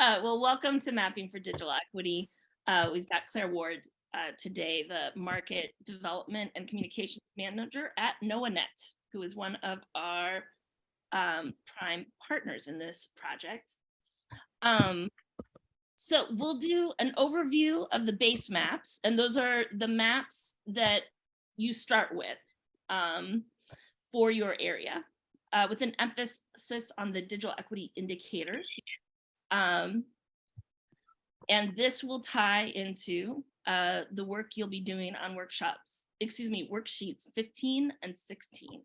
Well, welcome to Mapping for Digital Equity. We've got Claire Ward today, the Market Development and Communications Manager at NoaNet, who is one of our prime partners in this project. So we'll do an overview of the base maps, and those are the maps that you start with for your area, with an emphasis on the digital equity indicators. And this will tie into the work you'll be doing on worksheets 15 and 16.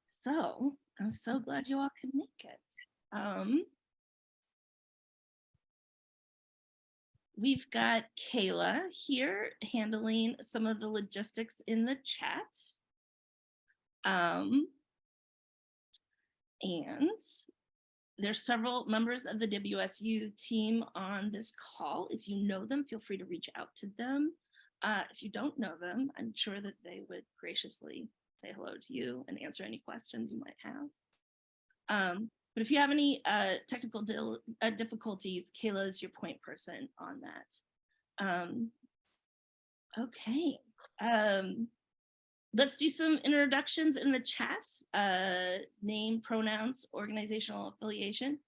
So I'm so glad you all could make it. We've got Kayla here handling some of the logistics in the chat. And there's several members of the WSU team on this call. If you know them, feel free to reach out to them. If you don't know them, I'm sure that they would graciously say hello to you and answer any questions you might have. But if you have any technical difficulties, Kayla is your point person on that. Okay. Let's do some introductions in the chat. Name, pronouns, organizational affiliation,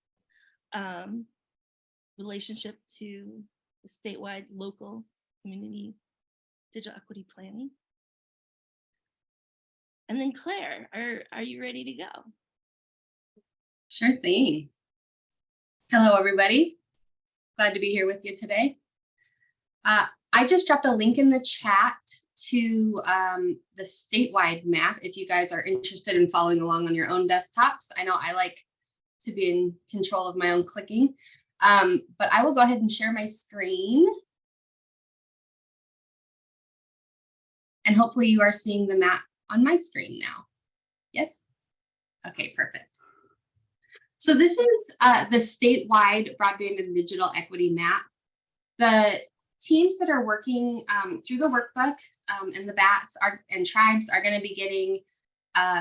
relationship to the statewide, local, community digital equity planning. And then Claire, are you ready to go? Sure thing. Hello, everybody. Glad to be here with you today. I just dropped a link in the chat to the statewide map if you guys are interested in following along on your own desktops. I know I like to be in control of my own clicking, but I will go ahead and share my screen. And hopefully you are seeing the map on my screen now. Yes? Okay, perfect. So this is the statewide broadband and digital equity map. The teams that are working through the workbook and the BATs and tribes are going to be getting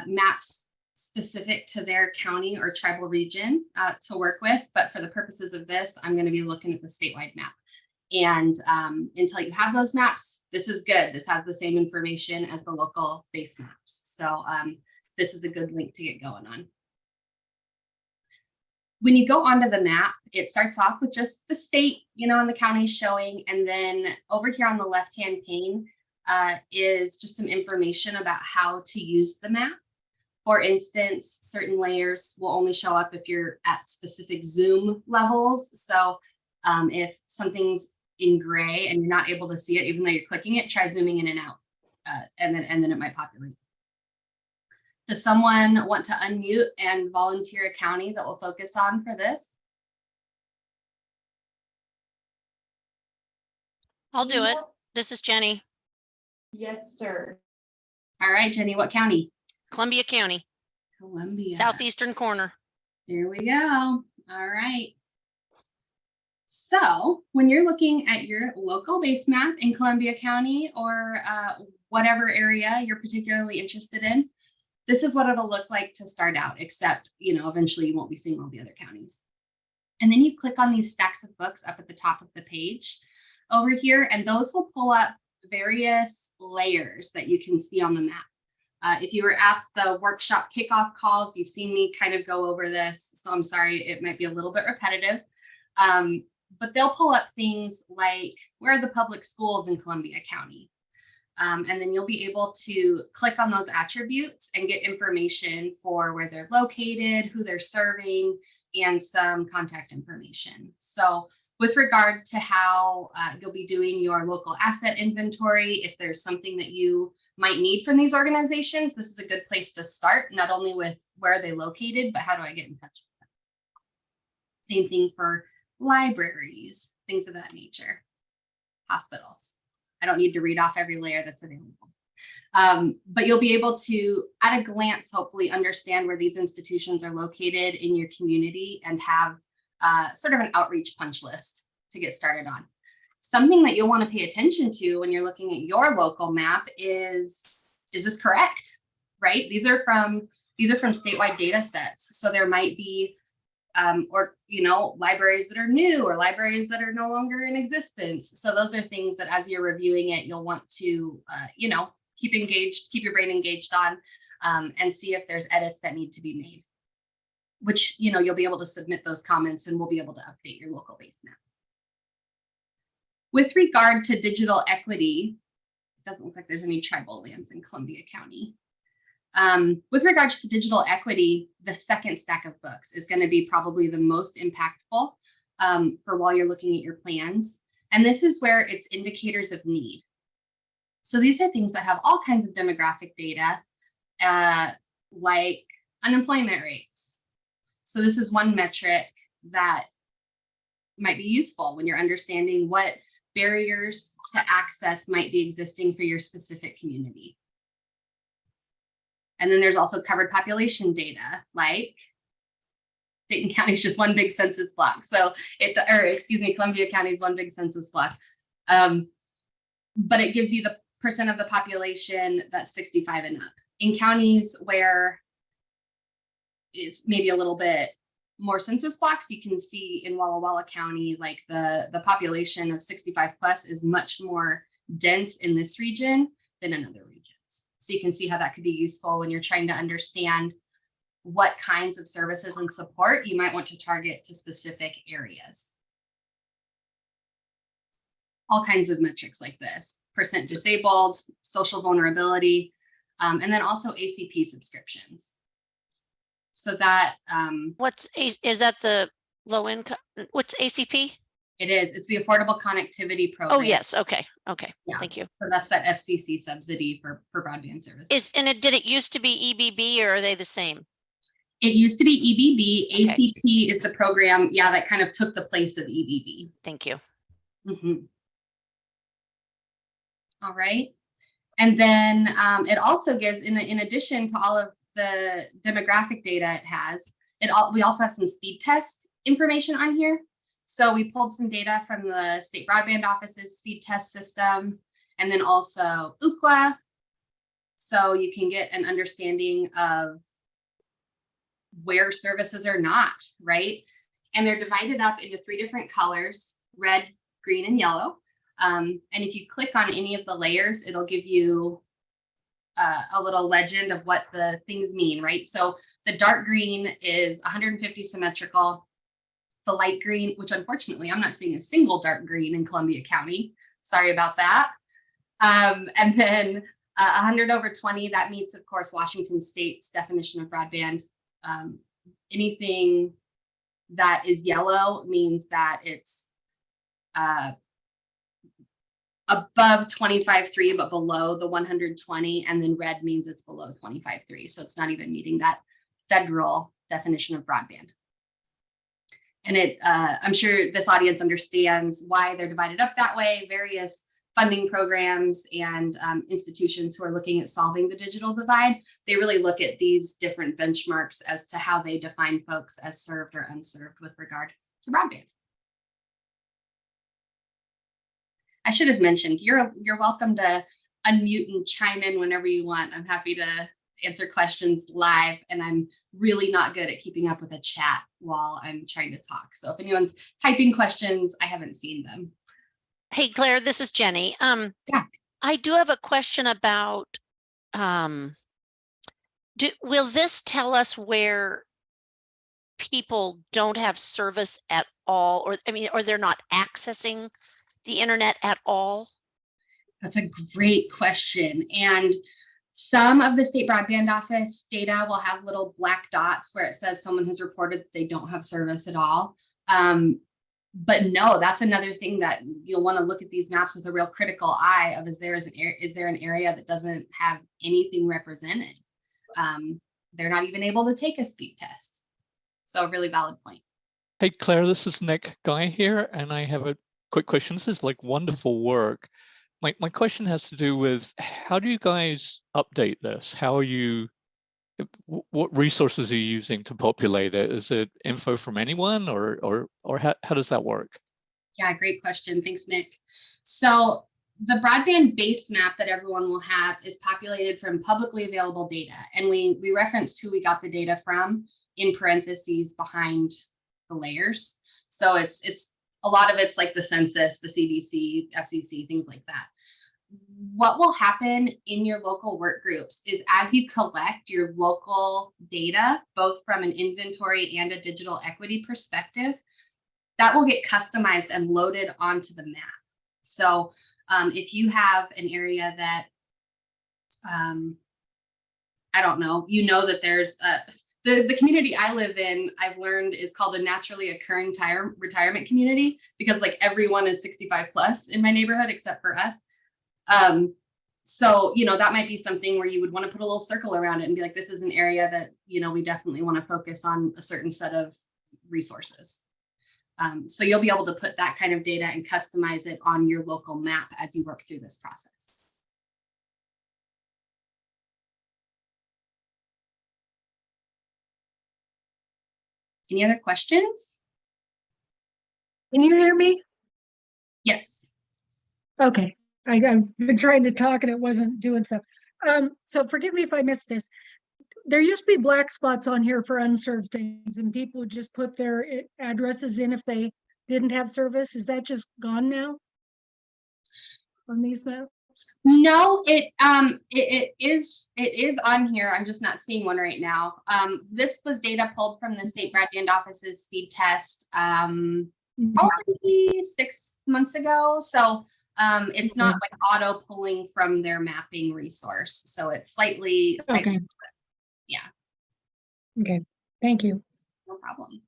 maps specific to their county or tribal region to work with. But for the purposes of this, I'm going to be looking at the statewide map. And until you have those maps, this is good. This has the same information as the local base maps. So this is a good link to get going on. When you go onto the map, it starts off with just the state, and the county showing. And then over here on the left-hand pane is just some information about how to use the map. For instance, certain layers will only show up if you're at specific zoom levels. So if something's in gray and you're not able to see it, even though you're clicking it, try zooming in and out, and then it might populate. Does someone want to unmute and volunteer a county that we'll focus on for this? I'll do it. This is Jenny. Yes, sir. All right, Jenny, what county? Columbia County. Columbia. Southeastern corner. There we go. All right. So when you're looking at your local base map in Columbia County or whatever area you're particularly interested in, this is what it'll look like to start out, except, eventually you won't be seeing all the other counties. And then you click on these stacks of books up at the top of the page over here, and those will pull up various layers that you can see on the map. If you were at the workshop kickoff calls, you've seen me kind of go over this, so I'm sorry, it might be a little bit repetitive. But they'll pull up things like, where are the public schools in Columbia County? And then you'll be able to click on those attributes and get information for where they're located, who they're serving, and some contact information. So with regard to how you'll be doing your local asset inventory, if there's something that you might need from these organizations, this is a good place to start, not only with where are they located, but how do I get in touch with them? Same thing for libraries, things of that nature, hospitals. I don't need to read off every layer that's available. But you'll be able to, at a glance, hopefully understand where these institutions are located in your community and have sort of an outreach punch list to get started on. Something that you'll want to pay attention to when you're looking at your local map is this correct, right? These are from statewide data sets. So there might be or, libraries that are new or libraries that are no longer in existence. So those are things that as you're reviewing it, you'll want to, keep your brain engaged on, and see if there's edits that need to be made, which, you'll be able to submit those comments and we'll be able to update your local base map. With regard to digital equity, it doesn't look like there's any tribal lands in Columbia County. With regards to digital equity, the second stack of books is going to be probably the most impactful for while you're looking at your plans. And this is where it's indicators of need. So these are things that have all kinds of demographic data, like unemployment rates. So this is one metric that might be useful when you're understanding what barriers to access might be existing for your specific community. And then there's also covered population data, like Dayton County is just one big census block. So Columbia County is one big census block. But it gives you the percent of the population that's 65 and up. In counties where it's maybe a little bit more census blocks, you can see in Walla Walla County, like the population of 65 plus is much more dense in this region than in other regions. So you can see how that could be useful when you're trying to understand what kinds of services and support you might want to target to specific areas. All kinds of metrics like this: percent disabled, social vulnerability, and then also ACP subscriptions. So that is that the low income? What's ACP? it is. It's the Affordable Connectivity Program. Oh, yes. Okay. Yeah. Thank you. So that's that FCC subsidy for broadband services. Did it used to be EBB, or are they the same? It used to be EBB. Okay. ACP is the program, that kind of took the place of EBB. Thank you. All right. And then it also gives, in addition to all of the demographic data it has, we also have some speed test information on here. So we pulled some data from the State Broadband Office's speed test system, and then also Ookla. So you can get an understanding of where services are not, right? And they're divided up into 3 different colors: red, green, and yellow. And if you click on any of the layers, it'll give you a little legend of what the things mean, right? So the dark green is 150 symmetrical. The light green, which unfortunately I'm not seeing a single dark green in Columbia County. Sorry about that. And then 100/20, that meets, of course, Washington State's definition of broadband. Anything that is yellow means that it's above 25.3, but below the 120, and then red means it's below 25.3. So it's not even meeting that federal definition of broadband. And I'm sure this audience understands why they're divided up that way. Various funding programs and institutions who are looking at solving the digital divide, they really look at these different benchmarks as to how they define folks as served or unserved with regard to broadband. I should have mentioned, you're welcome to unmute and chime in whenever you want. I'm happy to answer questions live, and I'm really not good at keeping up with a chat while I'm trying to talk. So if anyone's typing questions, I haven't seen them. Hey, Claire, this is Jenny. Yeah. I do have a question about, will this tell us where people don't have service at all, or they're not accessing the internet at all? That's a great question. And some of the State Broadband Office data will have little black dots where it says someone has reported that they don't have service at all. But no, that's another thing that you'll want to look at these maps with a real critical eye of: is there an area that doesn't have anything represented? They're not even able to take a speed test. So a really valid point. Hey, Claire, this is Nick Guy here, and I have a quick question. This is like wonderful work. My question has to do with, how do you guys update this? How are you, what resources are you using to populate it? Is it info from anyone, or how does that work? Yeah, great question. Thanks, Nick. So the broadband base map that everyone will have is populated from publicly available data. And we referenced who we got the data from in parentheses behind the layers. So it's a lot of it's like the census, the CDC, FCC, things like that. What will happen in your local work groups is as you collect your local data, both from an inventory and a digital equity perspective, that will get customized and loaded onto the map. So if you have an area that, I don't know, that there's the community I live in, I've learned is called a naturally occurring retirement community, because like everyone is 65 plus in my neighborhood except for us. So, that might be something where you would want to put a little circle around it and be like, this is an area that, we definitely want to focus on a certain set of resources. So you'll be able to put that kind of data and customize it on your local map as you work through this process. Any other questions? Can you hear me? Yes. Okay, I've been trying to talk and it wasn't doing stuff. So forgive me if I missed this. There used to be black spots on here for unserved things, and people would just put their addresses in if they didn't have service. Is that just gone now on these maps? No, it is on here. I'm just not seeing one right now. This was data pulled from the state broadband office's speed test probably 6 months ago. So it's not like auto pulling from their mapping resource. So it's slightly Okay. Yeah. Okay, thank you. No problem.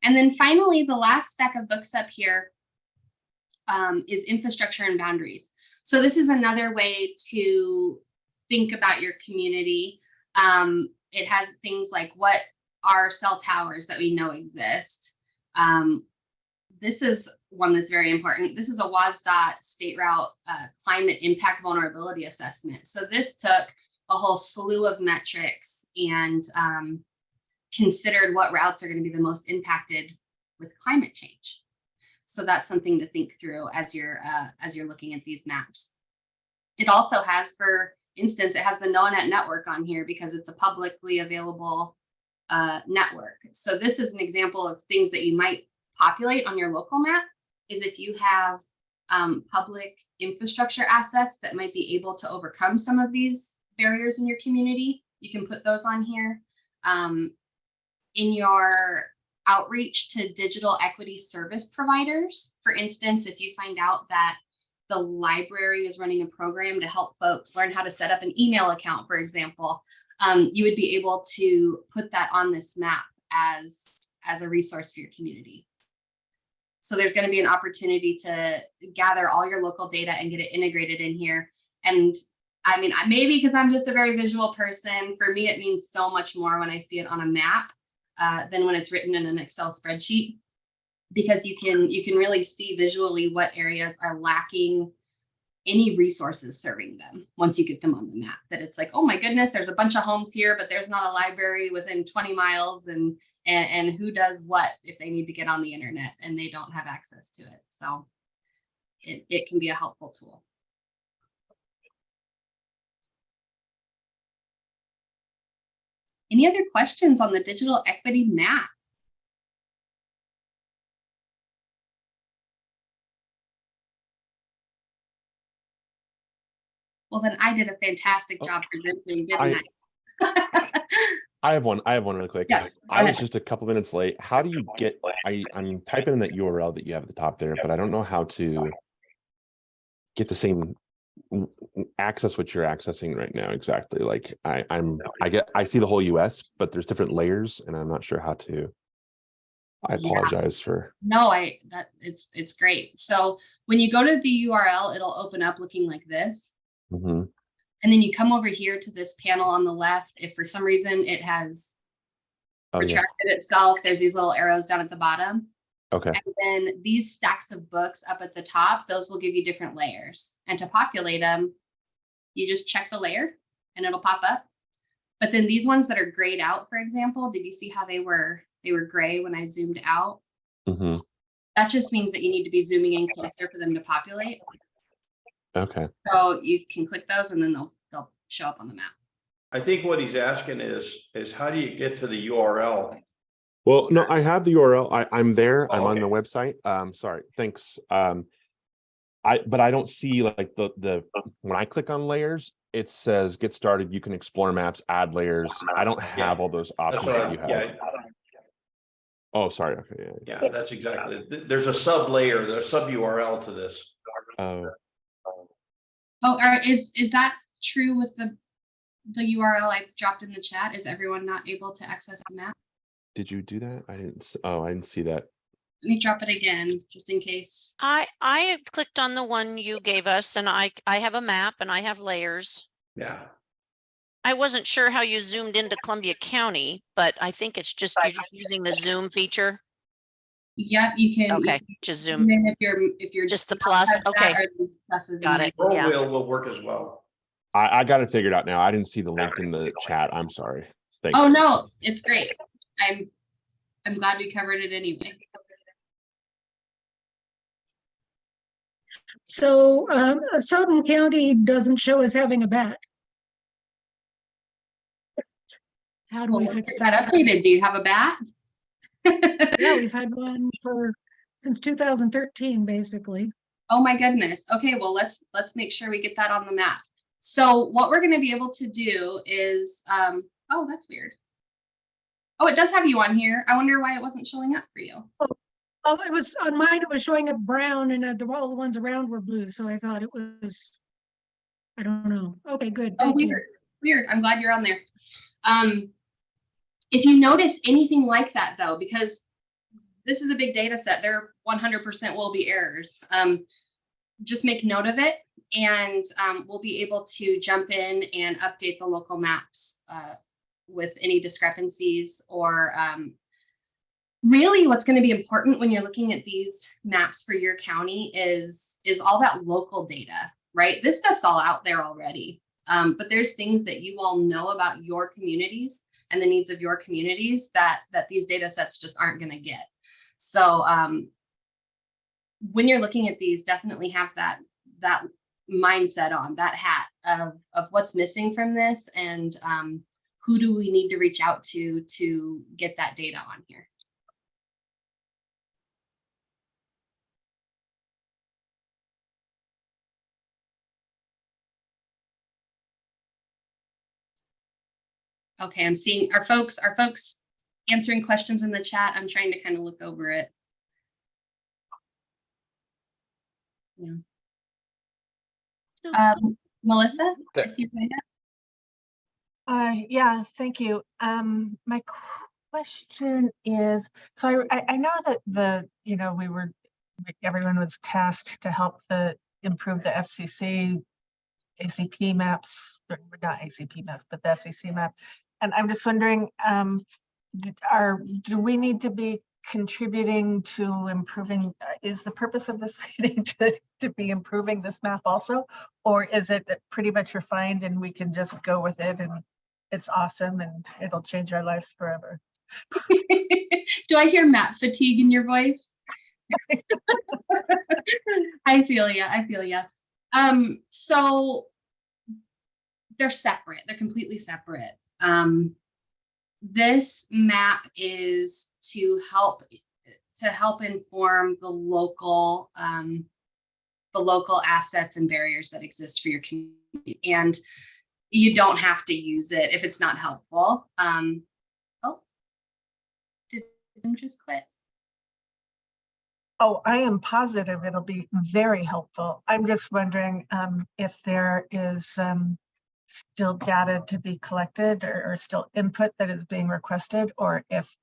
And then finally, the last stack of books up here is infrastructure and boundaries. So this is another way to think about your community. It has things like, what are cell towers that we know exist? This is one that's very important. This is a WSDOT state route climate impact vulnerability assessment. So this took a whole slew of metrics and considered what routes are going to be the most impacted with climate change. So that's something to think through as you're looking at these maps. It also has, for instance, it has the NoaNet network on here because it's a publicly available network. So this is an example of things that you might populate on your local map, is if you have public infrastructure assets that might be able to overcome some of these barriers in your community, you can put those on here. In your outreach to digital equity service providers, for instance, if you find out that the library is running a program to help folks learn how to set up an email account, for example, you would be able to put that on this map as a resource for your community. So there's going to be an opportunity to gather all your local data and get it integrated in here. And I mean, maybe because I'm just a very visual person, for me, it means so much more when I see it on a map than when it's written in an Excel spreadsheet, because you can really see visually what areas are lacking any resources serving them once you get them on the map. That it's like, oh my goodness, there's a bunch of homes here, but there's not a library within 20 miles, and who does what if they need to get on the internet and they don't have access to it. So it can be a helpful tool. Any other questions on the digital equity map? Well, then I did a fantastic job presenting, didn't I? I have one really quick. Yeah, I was just a couple minutes late. How do you get, I'm typing in that URL that you have at the top there, but I don't know how to get the same access what you're accessing right now exactly. Like I see the whole US, but there's different layers and I'm not sure how to. I apologize for. No, it's great. So when you go to the URL, it'll open up looking like this. Mm-hmm. And then you come over here to this panel on the left. If for some reason it has retracted itself, there's these little arrows down at the bottom. Okay. And then these stacks of books up at the top, those will give you different layers. And to populate them, you just check the layer and it'll pop up. But then these ones that are grayed out, for example, did you see how they were gray when I zoomed out? Mm-hmm. That just means that you need to be zooming in closer for them to populate. Okay. So you can click those and then they'll show up on the map. I think what he's asking is how do you get to the URL Well, no, I have the URL. I'm there. I'm on the website. Sorry. Thanks. But I don't see like the when I click on layers, it says get started. You can explore maps, add layers. I don't have all those options that you have. Yeah, Oh, sorry. Okay. yeah, that's exactly. There's a sub layer, there's a sub URL to this. Oh, Is that true with the URL I dropped in the chat? Is everyone not able to access the map? did you do that? I didn't. Oh, I didn't see that. Let me drop it again, just in case. I clicked on the one you gave us and I have a map and I have layers. Yeah. I wasn't sure how you zoomed into Columbia County, but I think it's just you're just using the zoom feature. Yep, you can. Okay, just zoom. If you're Just the plus. Okay, got it. Roll Yeah. wheel will work as well. I got it figured out now. I didn't see the link in the chat. I'm sorry. Thanks. Oh no, it's great. I'm glad we covered it anyway. So Southern County doesn't show as having a bat. How do Well, we let's fix get that that? updated. Do you have a bat? Yeah, we've had one since 2013, basically. Oh my goodness. Okay, well let's make sure we get that on the map. So what we're going to be able to do is oh, that's weird. Oh, it does have you on here. I wonder why it wasn't showing up for you. Oh, it was on mine. It was showing up brown, and all the ones around were blue. So I thought it was. I don't know. Okay, good. Oh, Thank you. weird. Weird. I'm glad you're on there. If you notice anything like that, though, because this is a big data set, there 100% will be errors. Just make note of it, and we'll be able to jump in and update the local maps with any discrepancies or really what's going to be important when you're looking at these maps for your county is all that local data, right? This stuff's all out there already, but there's things that you all know about your communities and the needs of your communities that these data sets just aren't going to get. So when you're looking at these, definitely have that mindset on, that hat of what's missing from this, and who do we need to reach out to get that data on here. Okay, I'm seeing our folks answering questions in the chat. I'm trying to kind of look over it. Yeah. So Melissa, I see you. Yeah, thank you. My question is, so I know that everyone was tasked to help improve the FCC ACP maps, or not ACP maps, but the FCC map. And I'm just wondering, do we need to be contributing to improving, is the purpose of this meeting to be improving this map also? Or is it pretty much refined and we can just go with it and it's awesome and it'll change our lives forever? Do I hear map fatigue in your voice? I feel ya. So they're separate. They're completely separate. This map is to help inform the local assets and barriers that exist for your community, and you don't have to use it if it's not helpful. Oh, did Zoom just quit? Oh, I am positive it'll be very helpful. I'm just wondering if there is still data to be collected or still input that is being requested, or if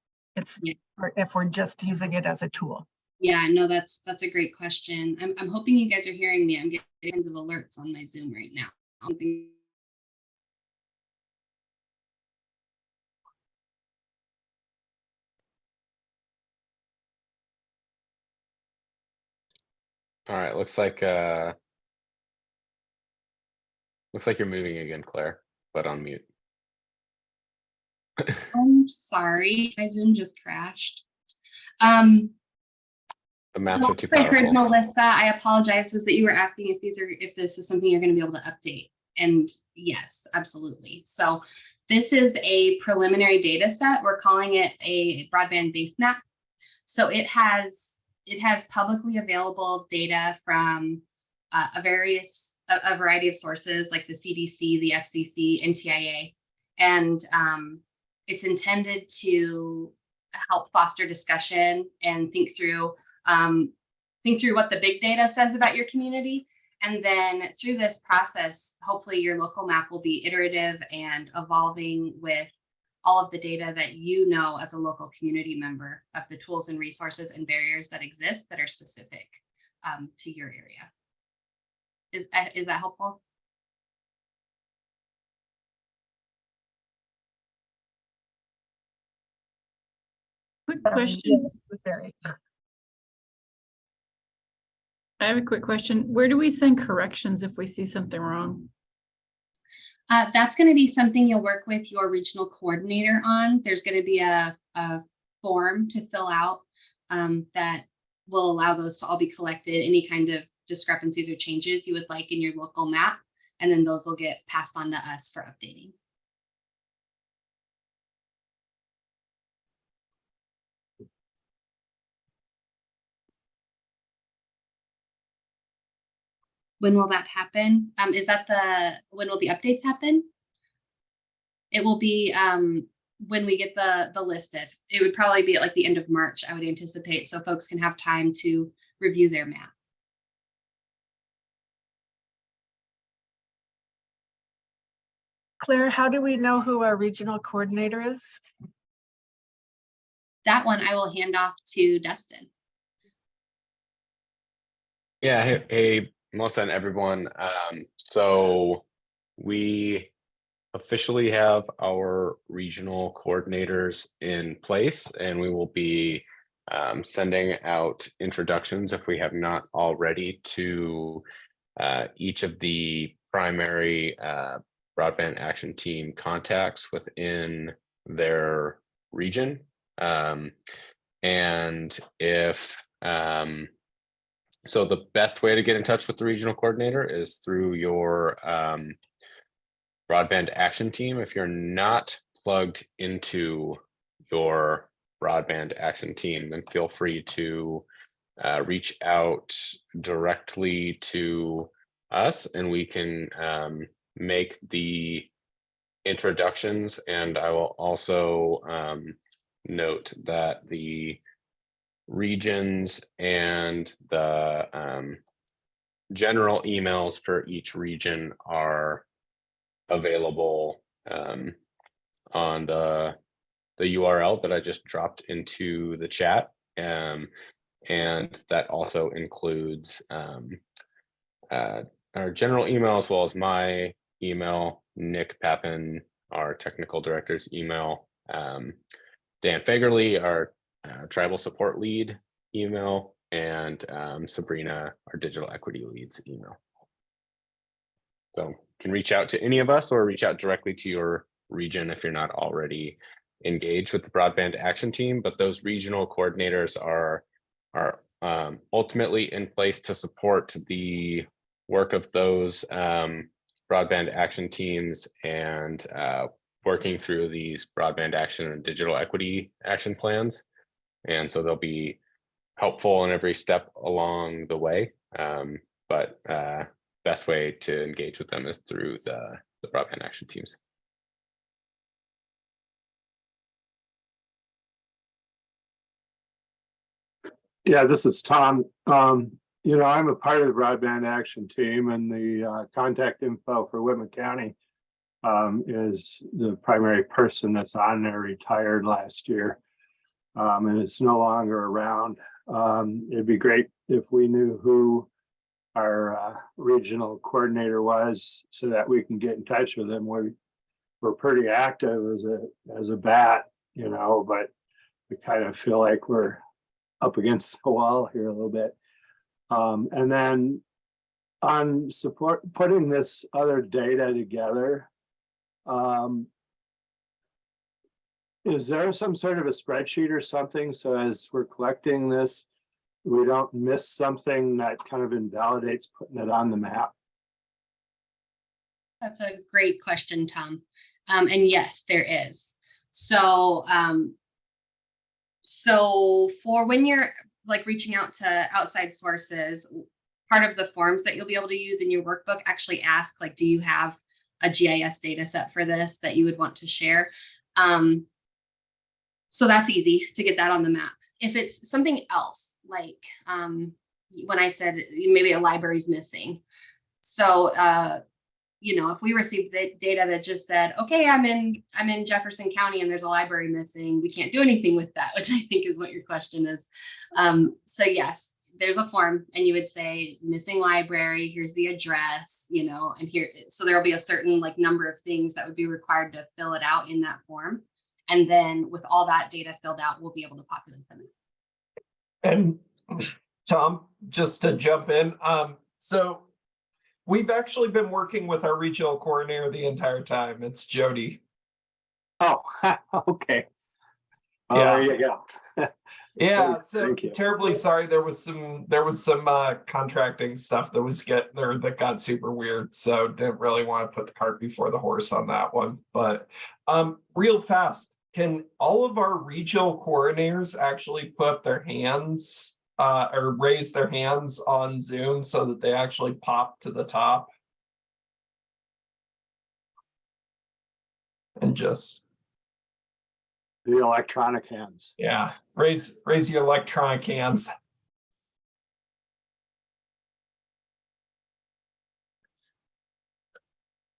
we're just using it as a tool. Yeah, no, that's a great question. I'm hoping you guys are hearing me. I'm getting tons of alerts on my Zoom right now. All right, looks like you're moving again, Claire, but on mute. I'm sorry, my Zoom just crashed. The maps are Last too I heard, powerful. Melissa, I apologize, was that you were asking if this is something you're going to be able to update. And yes, absolutely. So This is a preliminary data set. We're calling it a broadband base map. So it has publicly available data from a variety of sources like the CDC, the FCC, NTIA, and it's intended to help foster discussion and think through what the big data says about your community. And then through this process, hopefully your local map will be iterative and evolving with all of the data that you know as a local community member of the tools and resources and barriers that exist that are specific to your area. Is that helpful? Quick question. Very. I have a quick question. Where do we send corrections if we see something wrong? That's going to be something you'll work with your regional coordinator on. There's going to be a form to fill out that will allow those to all be collected, any kind of discrepancies or changes you would like in your local map, and then those will get passed on to us for updating. When will that happen? When will the updates happen? It will be when we get the list. It would probably be at like the end of March, I would anticipate, so folks can have time to review their map. Claire, how do we know who our regional coordinator is? That one I will hand off to Dustin. Yeah, hey, Melissa and everyone. So we officially have our regional coordinators in place, and we will be sending out introductions, if we have not already, to each of the primary broadband action team contacts within their region. And if so the best way to get in touch with the regional coordinator is through your broadband action team. If you're not plugged into your broadband action team, then feel free to reach out directly to us, and we can make the introductions. And I will also note that the regions and the general emails for each region are available on the URL that I just dropped into the chat, and that also includes our general email as well as my email, Nick Pappin, our technical director's email, Dan Fagerly, our tribal support lead email, and Sabrina, our digital equity lead's email. So you can reach out to any of us or reach out directly to your region if you're not already engaged with the broadband action team. But those regional coordinators are ultimately in place to support the work of those broadband action teams and working through these broadband action and digital equity action plans. And so they'll be helpful in every step along the way. But best way to engage with them is through the broadband action teams. Yeah, this is Tom. You know, I'm a part of the broadband action team, and the contact info for Whitman County is the primary person that's on there, retired last year, and it's no longer around. It'd be great if we knew who our regional coordinator was so that we can get in touch with them. We're pretty active as a bat, you know, but we kind of feel like we're up against the wall here a little bit. And then on putting this other data together, is there some sort of a spreadsheet or something, so as we're collecting this, we don't miss something that kind of invalidates putting it on the map? That's a great question, Tom. And yes, there is. So, so for when you're like reaching out to outside sources, part of the forms that you'll be able to use in your workbook actually ask, like, do you have a GIS data set for this that you would want to share? So that's easy to get that on the map. If it's something else, like when I said maybe a library's missing. So, you know, if we received the data that just said, okay, I'm in Jefferson County and there's a library missing, we can't do anything with that, which I think is what your question is. So yes, there's a form and you would say missing library, here's the address, you know, and here, so there'll be a certain like number of things that would be required to fill it out in that form. And then with all that data filled out, we'll be able to populate them. And Tom, just to jump in, so we've actually been working with our regional coordinator the entire time. It's Jody. Oh, okay. Yeah. There you go. Yeah, so Thank you. terribly sorry. There was some contracting stuff that was that got super weird. So didn't really want to put the cart before the horse on that one. But real fast, can all of our regional coordinators actually put their hands or raise their hands on Zoom so that they actually pop to the top? And just The electronic hands. yeah, raise your electronic hands.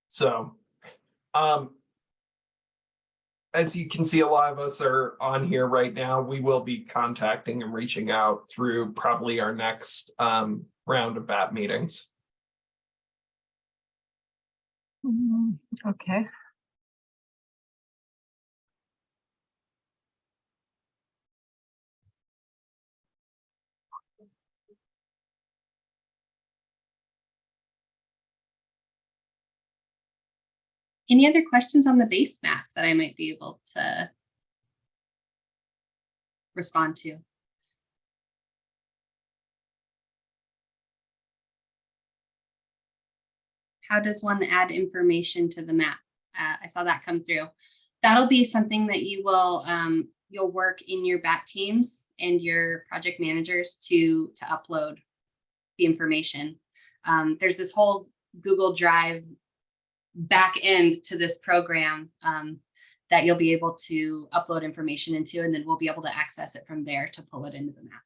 So, as you can see, a lot of us are on here right now. We will be contacting and reaching out through probably our next round of BAT meetings. Okay. Any other questions on the base map that I might be able to respond to? How does one add information to the map? I saw that come through. That'll be something that you will you'll work in your BAT teams and your project managers to upload the information. There's this whole Google Drive back end to this program that you'll be able to upload information into, and then we'll be able to access it from there to pull it into the map.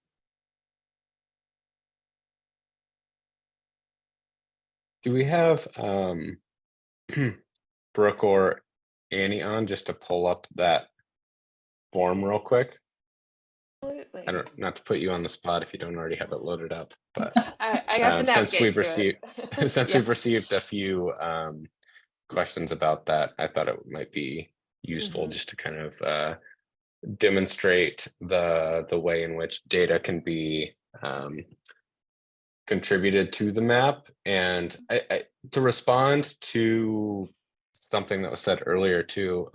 Do we have Brooke or Annie on just to pull up that form real quick? Absolutely. I don't, not to put you on the spot if you don't already have it loaded up, but I got to since we've navigate received through it. since Yeah. we've received a few questions about that, I thought it might be useful just to kind of demonstrate the way in which data can be contributed to the map. And I to respond to something that was said earlier too,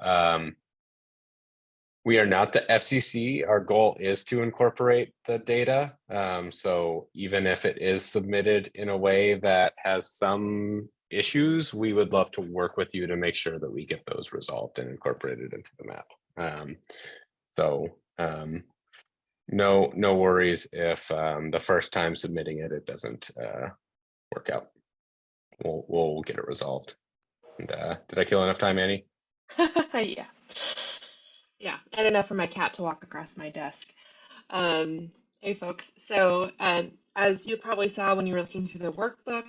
we are not the FCC. Our goal is to incorporate the data. So even if it is submitted in a way that has some issues, we would love to work with you to make sure that we get those resolved and incorporated into the map. No worries if the first time submitting it, it doesn't work out. We'll get it resolved. And did I kill enough time, Annie? Yeah. Yeah, and enough for my cat to walk across my desk. Hey folks, so as you probably saw when you were looking through the workbook,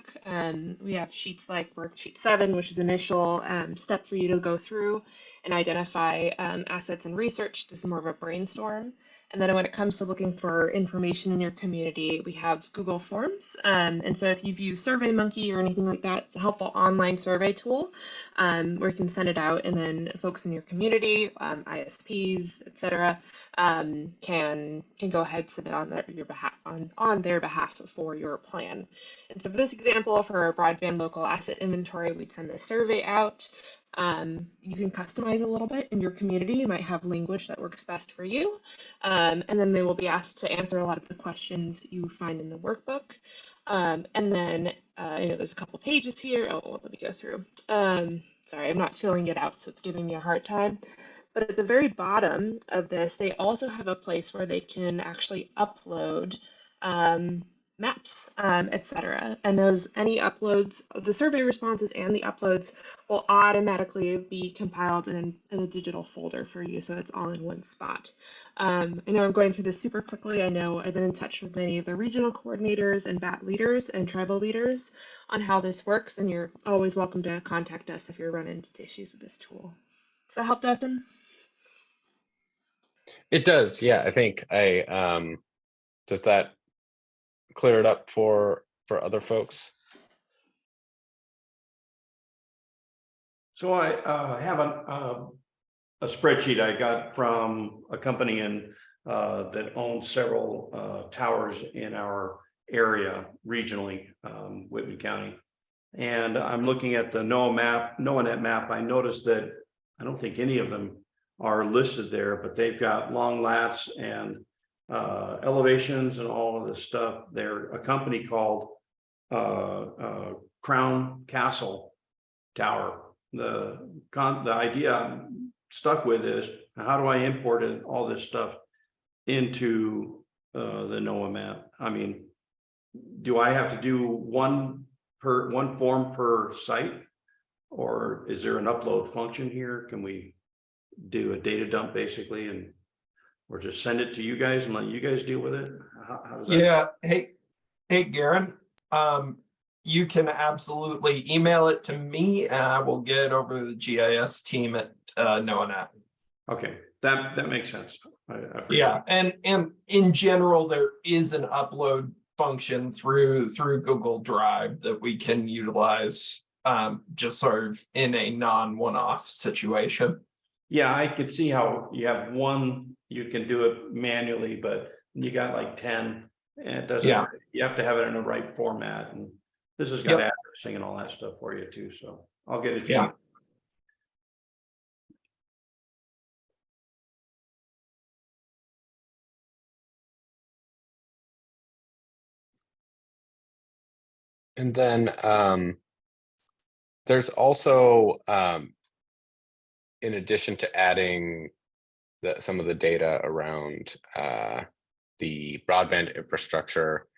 we have sheets like worksheet 7, which is initial step for you to go through and identify assets and research. This is more of a brainstorm. And then when it comes to looking for information in your community, we have Google Forms. And so if you've used SurveyMonkey or anything like that, it's a helpful online survey tool where you can send it out, and then folks in your community, ISPs, etc., can go ahead and submit on their behalf for your plan. And so for this example, for our broadband local asset inventory, we'd send this survey out. You can customize a little bit in your community. You might have language that works best for you. And then they will be asked to answer a lot of the questions you find in the workbook. And then, there's a couple pages here. Oh, let me go through. sorry, I'm not filling it out, so it's giving me a hard time. But at the very bottom of this, they also have a place where they can actually upload maps, etc. And those any uploads, the survey responses and the uploads will automatically be compiled in a digital folder for you, so it's all in one spot. I know I'm going through this super quickly. I know I've been in touch with many of the regional coordinators and BAT leaders and tribal leaders on how this works, and you're always welcome to contact us if you're running into issues with this tool. Does that help, Dustin? It does, yeah. I think does that clear it up for other folks? So I have a spreadsheet I got from a company that owns several towers in our area regionally, Whitman County. And I'm looking at the NoaNet map. I noticed that I don't think any of them are listed there, but they've got long lats and elevations and all of this stuff. They're a company called Crown Castle Tower. The idea I'm stuck with is, how do I import all this stuff into the NOAA map? I mean, do I have to do one form per site, or is there an upload function here? Can we do a data dump basically, or just send it to you guys and let you guys deal with it? How does that? Yeah. Hey, Garen. You can absolutely email it to me, and I will get it over to the GIS team at NoaNet. Okay, that makes sense. I appreciate Yeah, and in general, there is an upload function through Google Drive that we can utilize, just sort of in a non-one-off situation. Yeah, I could see how you have one, you can do it manually, but you got like 10, and it doesn't. Yeah. You have to have it in the right format, and this has got addressing and all that stuff for you too. So I'll get it to you. And then there's also, in addition to adding some of the data around the broadband infrastructure,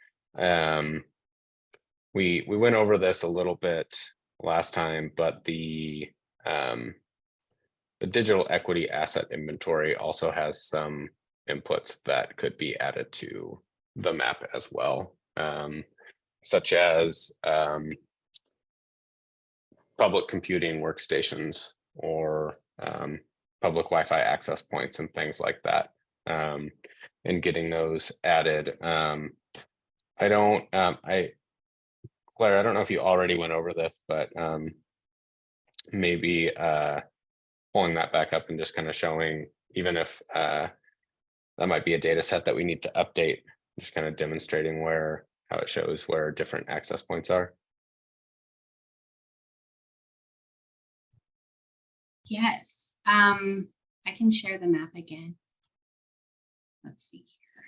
we went over this a little bit last time, but the digital equity asset inventory also has some inputs that could be added to the map as well, such as public computing workstations or public Wi-Fi access points and things like that, and getting those added. Claire, I don't know if you already went over this, but maybe pulling that back up and just kind of showing, even if that might be a data set that we need to update, just kind of demonstrating how it shows where different access points are. Yes, I can share the map again. Let's see here.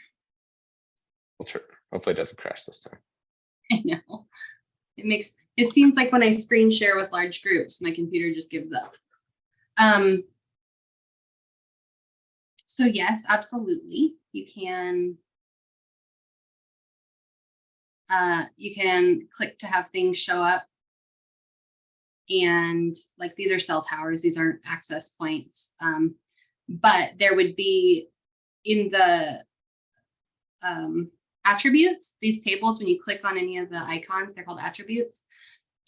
Well, sure. Hopefully it doesn't crash this time. I know. It seems like when I screen share with large groups, my computer just gives up. So yes, absolutely. You can click to have things show up. And like, these are cell towers, these aren't access points. But there would be in the attributes, these tables, when you click on any of the icons, they're called attributes.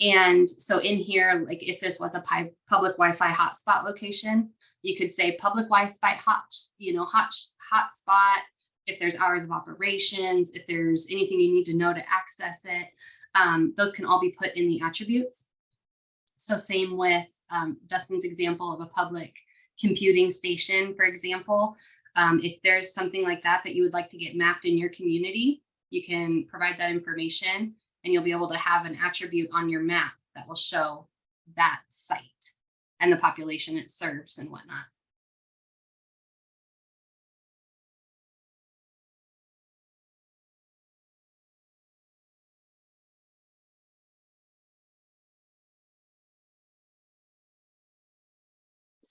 And so in here, like if this was a public Wi-Fi hotspot location, you could say public Wi-Fi hotspot, if there's hours of operations, if there's anything you need to know to access it, those can all be put in the attributes. So same with Dustin's example of a public computing station, for example. If there's something like that you would like to get mapped in your community, you can provide that information and you'll be able to have an attribute on your map that will show that site and the population it serves and whatnot.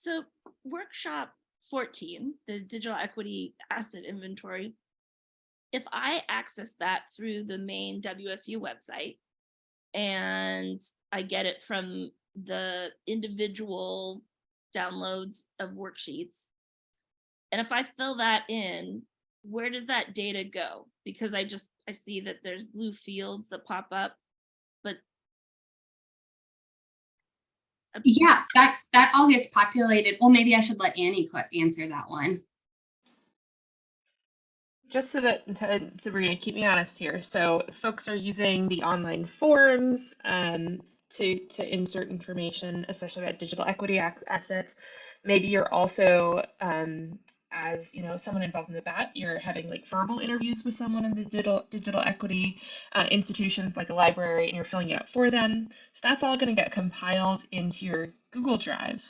So workshop 14, the digital equity asset inventory, if I access that through the main WSU website and I get it from the individual downloads of worksheets, and if I fill that in, where does that data go? Because I see that there's blue fields that pop up, but Yeah, that all gets populated. Well, maybe I should let Annie answer that one. Just so that, Sabrina, keep me honest here. So folks are using the online forums to insert information, especially about digital equity assets. Maybe you're also, as you know, someone involved in the BAT, you're having like verbal interviews with someone in the digital equity institution, like a library, and you're filling it out for them. So that's all going to get compiled into your Google Drive.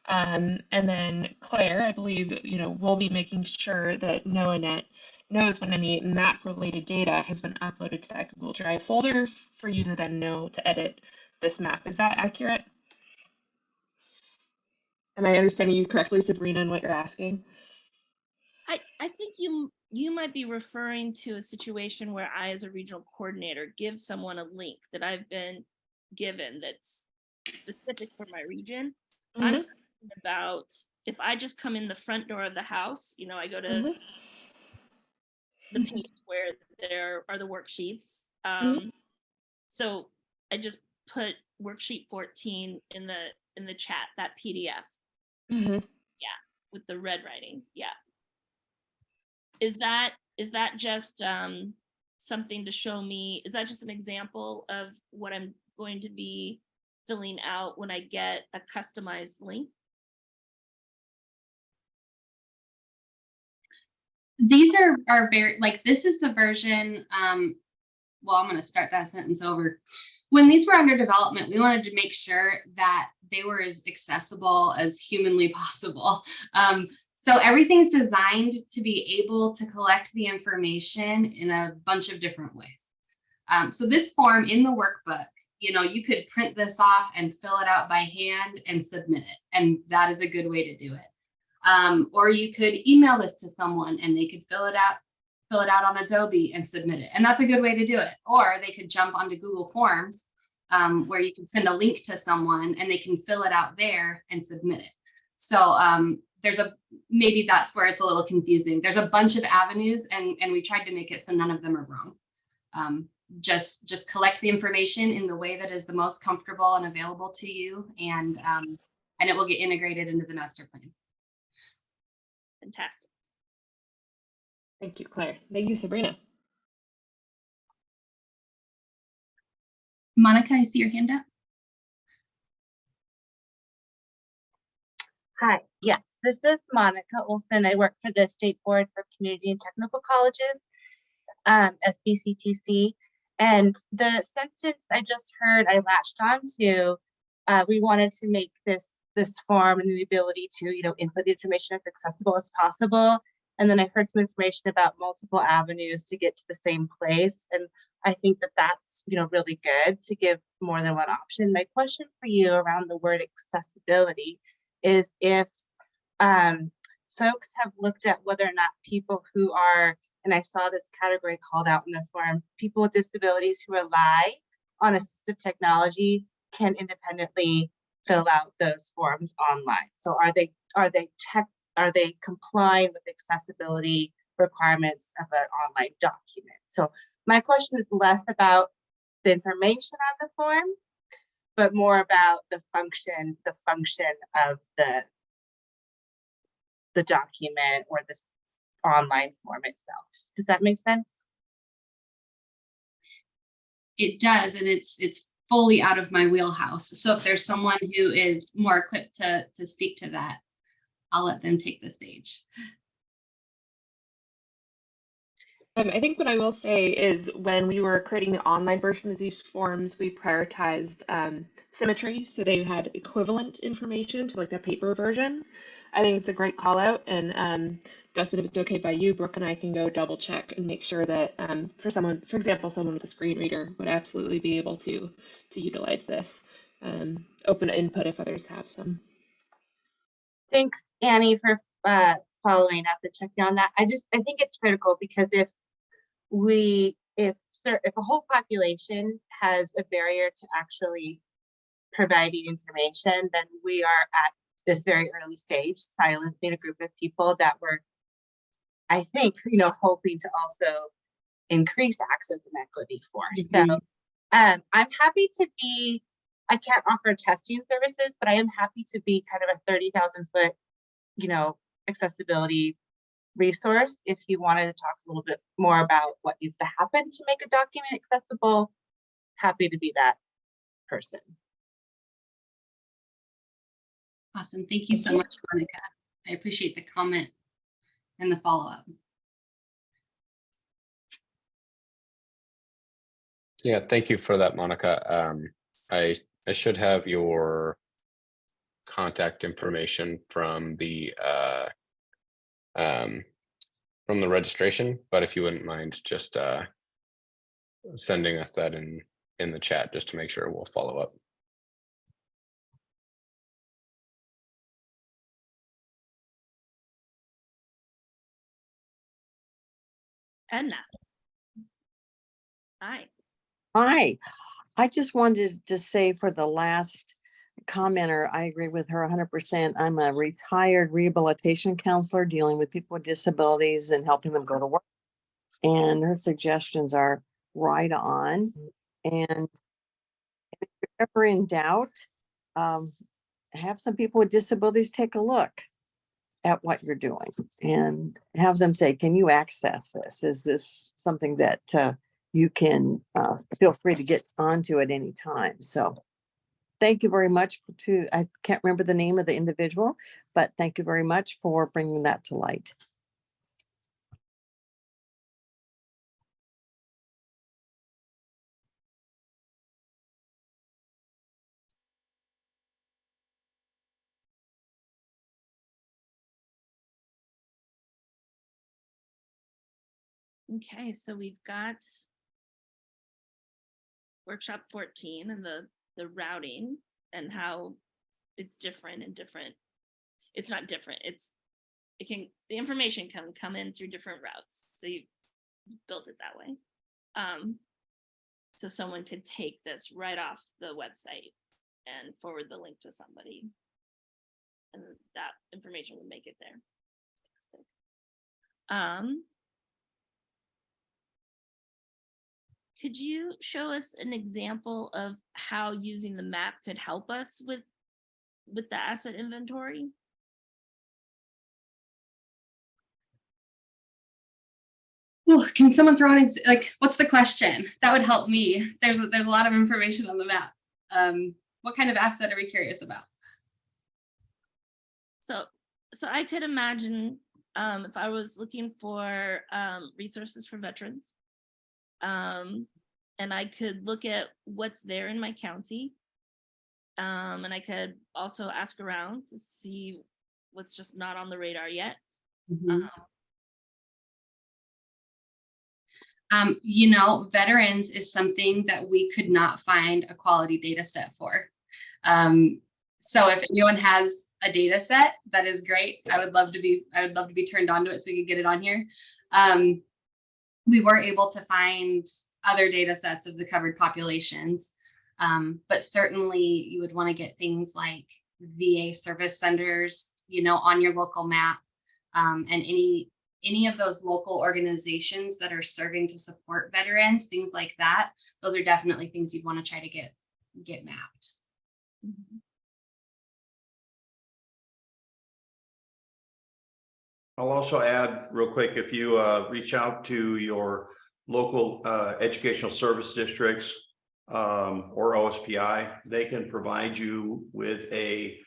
And then Claire, I believe, we'll be making sure that NoaNet knows when any map related data has been uploaded to that Google Drive folder for you to then know to edit this map. Is that accurate? Am I understanding you correctly, Sabrina, in what you're asking? I think you might be referring to a situation where I, as a regional coordinator, give someone a link that I've been given that's specific for my region. Mm-hmm. I'm talking about if I just come in the front door of the house, I go to mm-hmm. the page where there are the worksheets. Mm-hmm. So I just put worksheet 14 in the chat, that PDF. Mm-hmm. Yeah, with the red writing. Yeah. Is that just something to show me? Is that just an example of what I'm going to be filling out when I get a customized link? These are very, this is the version, well, I'm going to start that sentence over. When these were under development, we wanted to make sure that they were as accessible as humanly possible. So everything's designed to be able to collect the information in a bunch of different ways. So this form in the workbook, you could print this off and fill it out by hand and submit it. And that is a good way to do it. Or you could email this to someone and they could fill it out on Adobe and submit it. And that's a good way to do it. Or they could jump onto Google Forms where you can send a link to someone and they can fill it out there and submit it. So maybe that's where it's a little confusing. There's a bunch of avenues and we tried to make it so none of them are wrong. Just collect the information in the way that is the most comfortable and available to you, and it will get integrated into the master plan. Fantastic. Thank you, Claire. Thank you, Sabrina. Monica, I see your hand up. Hi, yes, this is Monica Olson. I work for the State Board for Community and Technical Colleges, SBCTC. And the sentence I just heard, I latched onto. We wanted to make this form and the ability to, input the information as accessible as possible. And then I heard some information about multiple avenues to get to the same place. And I think that that's, really good to give more than one option. My question for you around the word accessibility is if folks have looked at whether or not people who are, and I saw this category called out in the form, people with disabilities who rely on assistive technology can independently fill out those forms online. So are they complying with accessibility requirements of an online document? So my question is less about the information on the form, but more about the function of the document or this online form itself. Does that make sense? It does, and it's fully out of my wheelhouse. So if there's someone who is more equipped to speak to that, I'll let them take the stage. I think what I will say is when we were creating the online version of these forms, we prioritized symmetry. So they had equivalent information to like the paper version. I think it's a great call out. And Dustin, if it's okay by you, Brooke and I can go double check and make sure that for example, someone with a screen reader would absolutely be able to utilize this. Open input if others have some. Thanks, Annie, for following up and checking on that. I think it's critical because if a whole population has a barrier to actually providing information, then we are at this very early stage silencing a group of people that were, I think, hoping to also increase access and equity for. So I'm happy to be, I can't offer testing services, but I am happy to be kind of a 30,000 foot, accessibility resource. If you wanted to talk a little bit more about what needs to happen to make a document accessible, happy to be that person. Awesome. Thank you so much, Monica. I appreciate the comment and the follow-up. Yeah, thank you for that, Monica. I should have your contact information from the registration, but if you wouldn't mind just sending us that in the chat just to make sure, we'll follow up. Edna. Hi. Hi, I just wanted to say for the last commenter, I agree with her 100%. I'm a retired rehabilitation counselor dealing with people with disabilities and helping them go to work. And her suggestions are right on. And if you're ever in doubt, have some people with disabilities take a look at what you're doing and have them say, can you access this? Is this something that you can feel free to get onto at any time? So thank you very much I can't remember the name of the individual, but thank you very much for bringing that to light. Okay, so we've got workshop 14 and the routing and how it's different and different. It's not different. The information can come in through different routes. So you built it that way. So someone could take this right off the website and forward the link to somebody, and that information would make it there. Could you show us an example of how using the map could help us with the asset inventory? Ooh, can someone throw in what's the question? That would help me. There's a lot of information on the map. What kind of asset are we curious about? So I could imagine if I was looking for resources for veterans, and I could look at what's there in my county, and I could also ask around to see what's just not on the radar yet. Veterans is something that we could not find a quality data set for. So if anyone has a data set, that is great. I would love to be turned on to it so you can get it on here. We were able to find other data sets of the covered populations, but certainly you would want to get things like VA service centers, on your local map, and any of those local organizations that are serving to support veterans, things like that. Those are definitely things you'd want to try to get mapped. I'll also add real quick, if you reach out to your local educational service districts or OSPI, they can provide you with a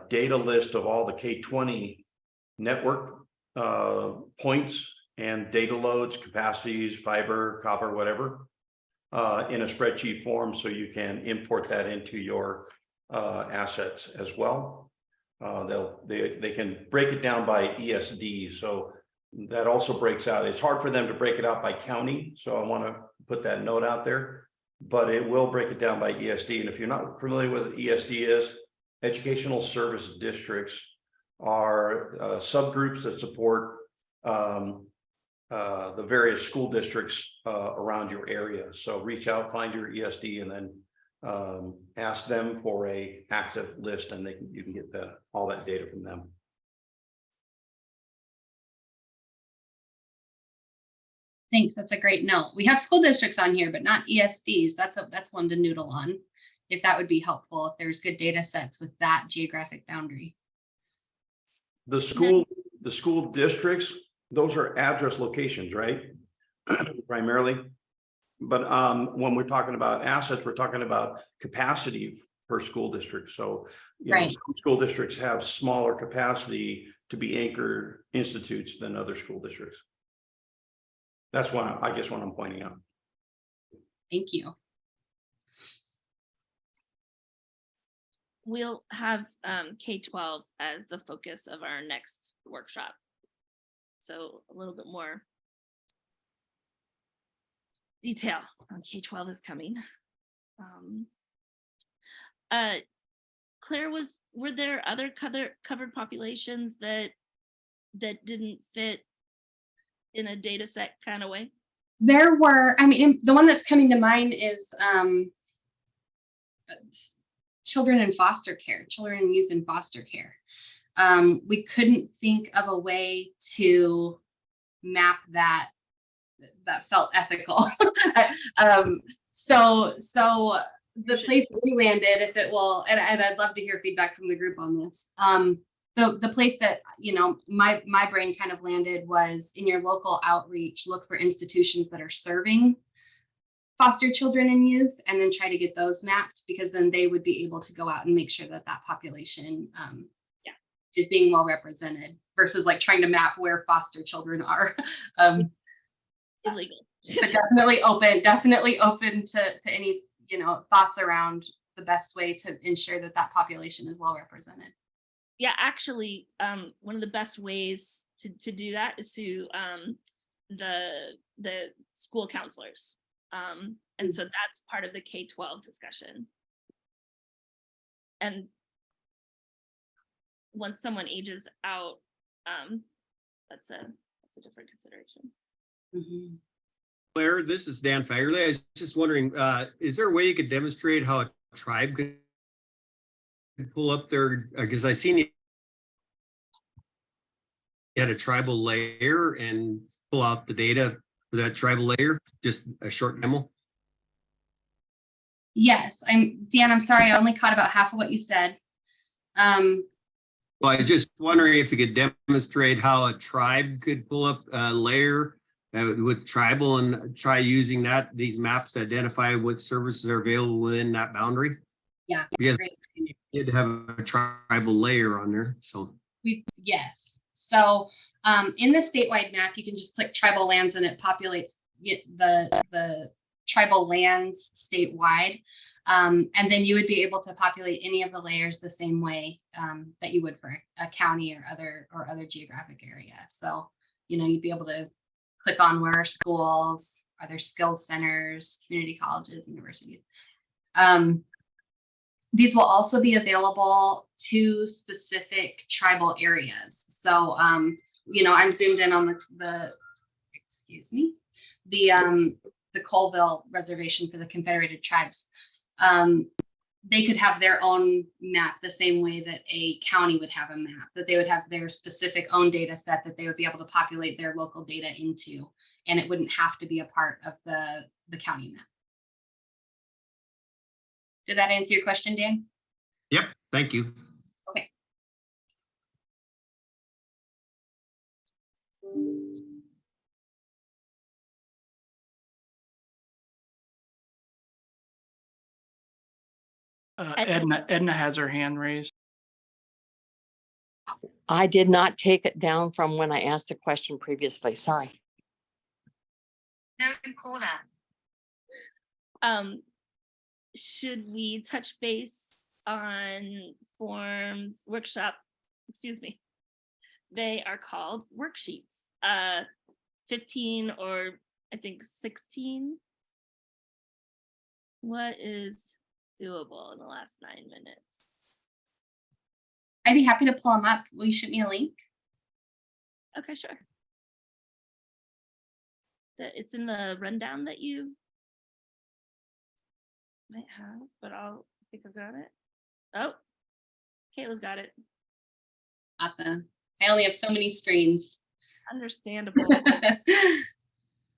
data list of all the K-20 network points and data loads, capacities, fiber, copper, whatever, in a spreadsheet form, so you can import that into your assets as well. They can break it down by ESD, so that also breaks out. It's hard for them to break it out by county, so I want to put that note out there, but it will break it down by ESD. And if you're not familiar with what ESD is, educational service districts are subgroups that support the various school districts around your area. So reach out, find your ESD, and then ask them for a active list, and you can get all that data from them. Thanks. That's a great note. We have school districts on here, but not ESDs. That's one to noodle on. If that would be helpful, if there's good data sets with that geographic boundary. The school districts, those are address locations, right? Primarily. But when we're talking about assets, we're talking about capacity per school district. So, you know, some school districts have smaller capacity to be anchor institutes than other school districts. That's why I guess what I'm pointing out. Thank you. We'll have K-12 as the focus of our next workshop. So a little bit more detail on K-12 is coming. Claire, were there other covered populations that didn't fit in a data set kind of way? There were, I mean, the one that's coming to mind is children in foster care, children and youth in foster care. We couldn't think of a way to map that felt ethical. So the place we landed, if it will, and I'd love to hear feedback from the group on this. The place that, you know, my brain kind of landed was in your local outreach, look for institutions that are serving foster children and youth, and then try to get those mapped, because then they would be able to go out and make sure that that population is being well represented, versus like trying to map where foster children are. Illegal. But definitely open to any, you know, thoughts around the best way to ensure that that population is well represented. Yeah, actually, one of the best ways to do that is to the school counselors. And so that's part of the K-12 discussion. And once someone ages out, that's a different consideration. Mm-hmm. Claire, this is Dan Fagerly. I was just wondering, is there a way you could demonstrate how a tribe could pull up their, because I seen you had a tribal layer and pull out the data for that tribal layer, just a short demo? Yes, Dan, I'm sorry, I only caught about half of what you said. Well, I was just wondering if you could demonstrate how a tribe could pull up a layer with tribal and try using these maps to identify what services are available within that boundary. Yeah, because great. you did have a tribal layer on there. So yes. So in the statewide map, you can just click tribal lands and it populates the tribal lands statewide. And then you would be able to populate any of the layers the same way that you would for a county or other geographic area. So, you know, you'd be able to click on where are schools, are there skills centers, community colleges, universities. These will also be available to specific tribal areas. So, you know, I'm zoomed in on the Colville Reservation for the Confederated Tribes. They could have their own map the same way that a county would have a map, that they would have their specific own data set that they would be able to populate their local data into, and it wouldn't have to be a part of the county map. Did that answer your question, Dan? yep, thank you. Okay. Edna has her hand raised. I did not take it down from when I asked the question previously. Sorry. No caller. Should we touch base on forms workshop? Excuse me. They are called worksheets. 15 or I think 16. What is doable in the last 9 minutes? I'd be happy to pull them up. Will you shoot me a link? Okay, sure. It's in the rundown that you might have, but I think I've got it. Oh, Kayla's got it. Awesome. I only have so many screens. Understandable.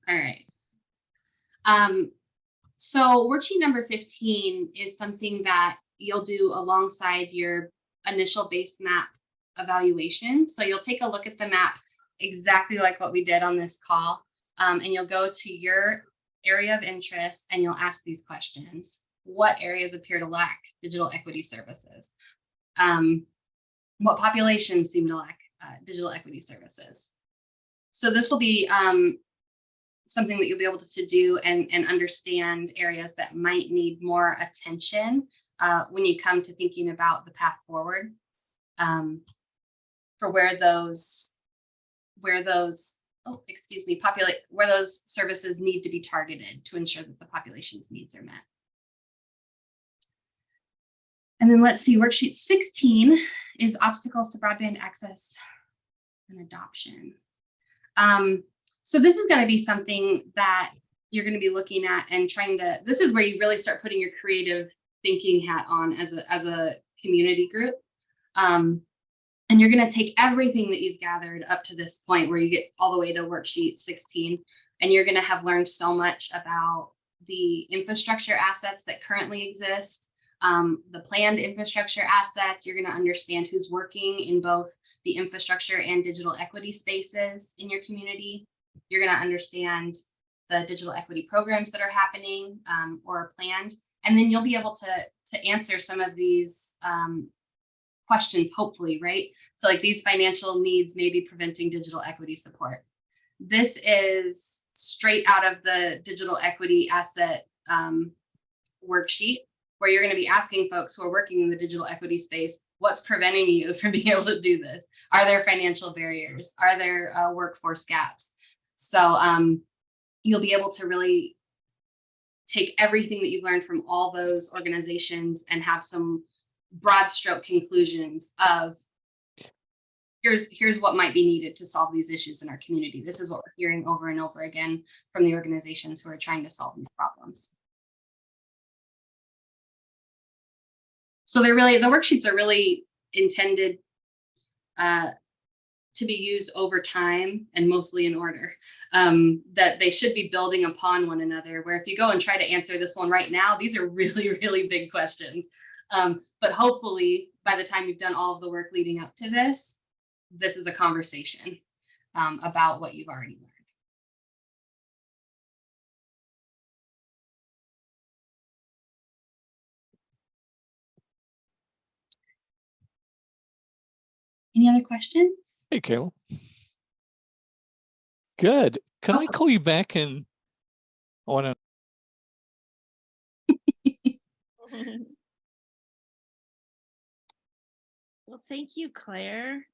All right. So worksheet number 15 is something that you'll do alongside your initial base map evaluation. So you'll take a look at the map exactly like what we did on this call, and you'll go to your area of interest and you'll ask these questions. What areas appear to lack digital equity services? What populations seem to lack digital equity services? So this will be something that you'll be able to do and understand areas that might need more attention when you come to thinking about the path forward for where those services need to be targeted to ensure that the population's needs are met. And then let's see, worksheet 16 is obstacles to broadband access and adoption. So this is going to be something that you're going to be looking at and trying to, this is where you really start putting your creative thinking hat on as a community group. And you're going to take everything that you've gathered up to this point where you get all the way to worksheet 16, and you're going to have learned so much about the infrastructure assets that currently exist, the planned infrastructure assets. You're going to understand who's working in both the infrastructure and digital equity spaces in your community. You're going to understand the digital equity programs that are happening or are planned. And then you'll be able to answer some of these questions, hopefully, right? So like these financial needs may be preventing digital equity support. This is straight out of the digital equity asset worksheet, where you're going to be asking folks who are working in the digital equity space, what's preventing you from being able to do this? Are there financial barriers? Are there workforce gaps? So you'll be able to really take everything that you've learned from all those organizations and have some broad stroke conclusions of here's what might be needed to solve these issues in our community. This is what we're hearing over and over again from the organizations who are trying to solve these problems. So the worksheets are really intended to be used over time and mostly in order, that they should be building upon one another, where if you go and try to answer this one right now, these are really, really big questions. But hopefully by the time you've done all of the work leading up to this, this is a conversation about what you've already learned. Any other questions? Hey, Kayla. Good. Can I call you back in? I want to. Well, thank you, Claire.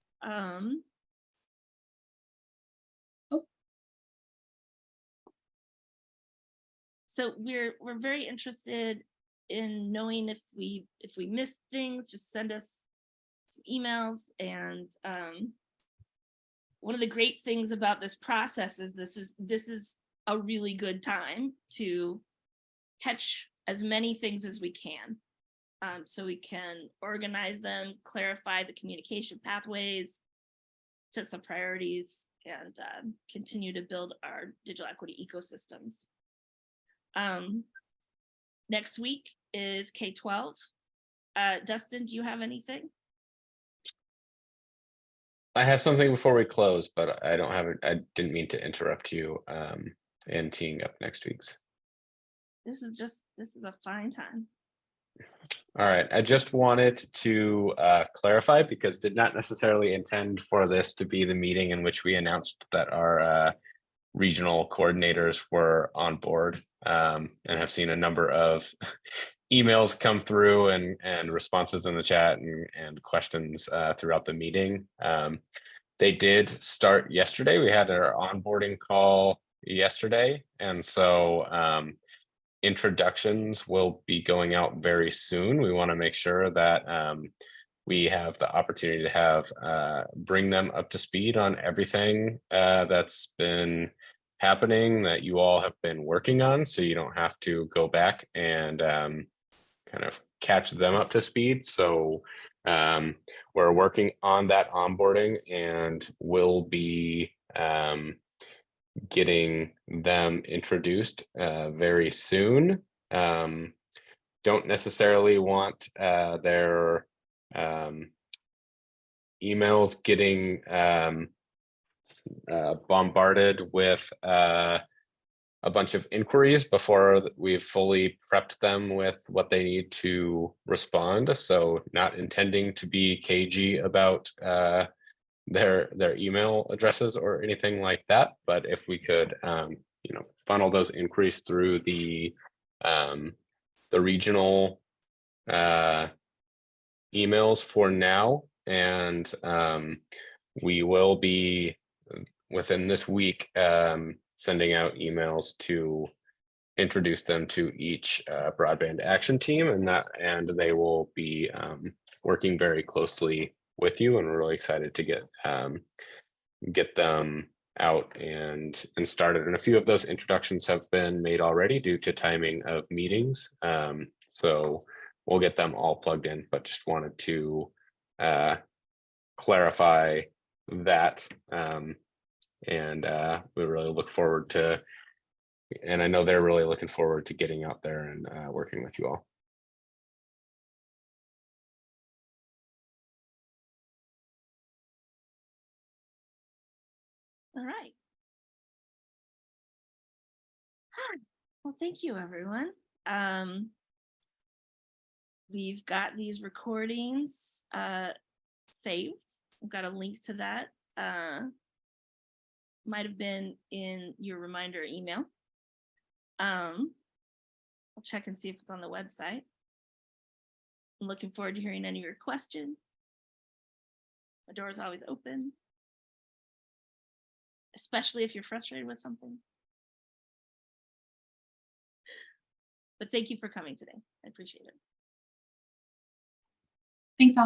So we're very interested in knowing if we missed things. Just send us some emails. And one of the great things about this process is this is a really good time to catch as many things as we can. So we can organize them, clarify the communication pathways, set some priorities, and continue to build our digital equity ecosystems. Next week is K-12. Dustin, do you have anything? I have something before we close, but I don't have it. I didn't mean to interrupt you in teeing up next week's. This is a fine time. All right. I just wanted to clarify, because did not necessarily intend for this to be the meeting in which we announced that our regional coordinators were on board, and have seen a number of emails come through and responses in the chat and questions throughout the meeting. They did start yesterday. We had our onboarding call yesterday, and so introductions will be going out very soon. We want to make sure that we have the opportunity to have bring them up to speed on everything that's been happening that you all have been working on, so you don't have to go back and kind of catch them up to speed. So we're working on that onboarding and will be getting them introduced very soon. Don't necessarily want their emails getting bombarded with a bunch of inquiries before we've fully prepped them with what they need to respond. So not intending to be cagey about their email addresses or anything like that, but if we could funnel those inquiries through the regional emails for now, and we will be within this week sending out emails to introduce them to each broadband action team, and they will be working very closely with you, and we're really excited to get them out and started. And a few of those introductions have been made already due to timing of meetings. So we'll get them all plugged in, but just wanted to clarify that. And we really look forward to, and I know they're really looking forward to getting out there and working with you all. All right. Well, thank you, everyone. We've got these recordings saved. We've got a link to that. Might have been in your reminder email. I'll check and see if it's on the website. I'm looking forward to hearing any of your questions. The door is always open, especially if you're frustrated with something. But thank you for coming today. I appreciate it. Thanks all.